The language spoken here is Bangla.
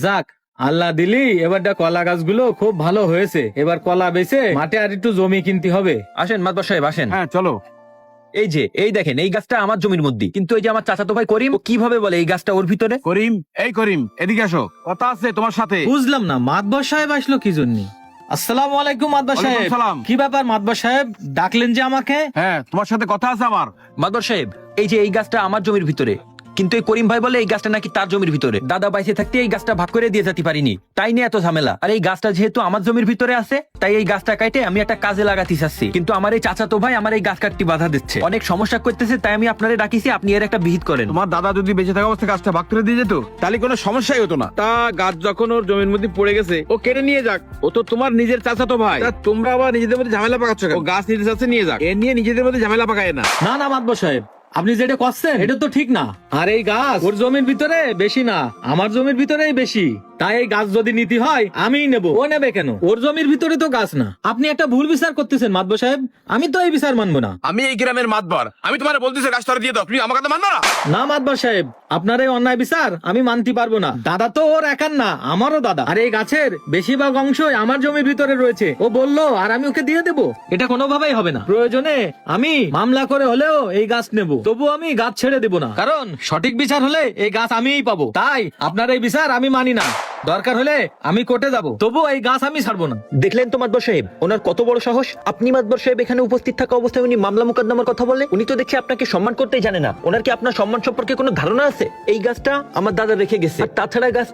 যাক, আল্লাহ দিলি এবারটা কলা গাছগুলো খুব ভালো হয়েছে। এবার কলা বেচে মাঠে আর একটু জমি কিনতে হবে। আসেন মাতবার সাহেব আসেন। হ্যাঁ চলো। এই দেখেন এই গাছটা আমার জমির মধ্যে, কিন্তু এই যে আমার চাচাতো ভাই করিম ও কিভাবে বলে এই গাছটা ওর ভিতরে। করিম, এই করিম এদিকে আসো, কথা আছে তোমার সাথে। বুঝলাম না মাতবর সাহেব আসলো কি জন্য? আসসালামু আলাইকুম মাতবর সাহেব। ওয়ালাইকুম সালাম। কি ব্যাপার মাতবর সাহেব, ডাকলেন যে আমাকে? হ্যাঁ তোমার সাথে কথা আছে আমার। মাতবার সাহেব এই যে এই গাছটা আমার জমির ভিতরে, কিন্তু এই করিম ভাই বলে এই গাছটা নাকি তার জমির ভিতরে। দাদা বাইসে থাকতে এই গাছটা ভাগ করে দিয়ে যেতে পারিনি, তাই নিয়ে এত ঝামেলা। আর এই গাছটা যেহেতু আমার জমির ভিতরে আছে, তাই এই গাছটা কাটে আমি একটা কাজে লাগাতে চাচ্ছি, কিন্তু আমার এই চাচাতো ভাই আমার এই গাছ কাটতে বাধা দিচ্ছে, অনেক সমস্যা করতেছে। তাই আমি আপনারে ডাকিছি, আপনি এর একটা বিহিত করেন। তোমার দাদা যদি বেঁচে থাকা অবস্থায় গাছটা ভাগ করে দিয়ে যেত তাহলে কোনো সমস্যাই হতো না। তা গাছ যখন ওর জমির মধ্যে পড়ে গেছে ও কেটে নিয়ে যাক, ও তো তোমার নিজের চাচাতো ভাই। তা তোমরা আবার নিজেদের মধ্যে ঝামেলা পাকাচ্ছ কেন? ও গাছ নিজের কাছে নিয়ে যাক, এ নিয়ে নিজেদের মধ্যে ঝামেলা পাকায় না। না না মাতবর সাহেব, আপনি যেটা করছেন এটা তো ঠিক না। আর এই গাছ ওর জমির ভিতরে বেশি না, আমার জমির ভিতরেই বেশি। তাই এই গাছ যদি নীতি হয় আমিই নেব, ও নেবে কেন? ওর জমির ভিতরে তো গাছ না। আপনি একটা ভুল বিচার করতেছেন মাতবর সাহেব, আমি তো এই বিচার মানবো না। আমি এই গ্রামের মাতবার, আমি তোমার বলতেছি গাছ ধরে দিয়ে দাও, তুমি আমার কথা মানো না? না মাতবর সাহেব, আপনার এই অন্যায় বিচার আমি মানতে পারবো না। দাদা তো ওর একার না, আমারও দাদা। আর এই গাছের বেশিরভাগ অংশই আমার জমির ভিতরে রয়েছে। ও বললো আর আমি ওকে দিয়ে দেবো, এটা কোনোভাবেই হবে না। প্রয়োজনে আমি মামলা করে হলেও এই গাছ নেব, তবু আমি গাছ ছেড়ে দেব না, কারণ সঠিক বিচার হলে এই গাছ আমিই পাবো। তাই আপনার এই বিচার আমি মানি না। দরকার হলে আমি কোর্টে যাব, তবু এই গাছ আমি ছাড়বো না। দেখলেন তো মাতবর সাহেব, ওনার কত বড় সাহস। আপনি মাতবর সাহেব এখানে উপস্থিত থাকা অবস্থায় উনি মামলা মোকদ্দমার কথা বলে। উনি তো দেখছি আপনাকে সম্মান করতেই জানে না। ওনার কি আপনার সম্মান সম্পর্কে কোনো ধারণা আছে? এই গাছটা আমার দাদা রেখে গেছে, আর তাছাড়া গাছটা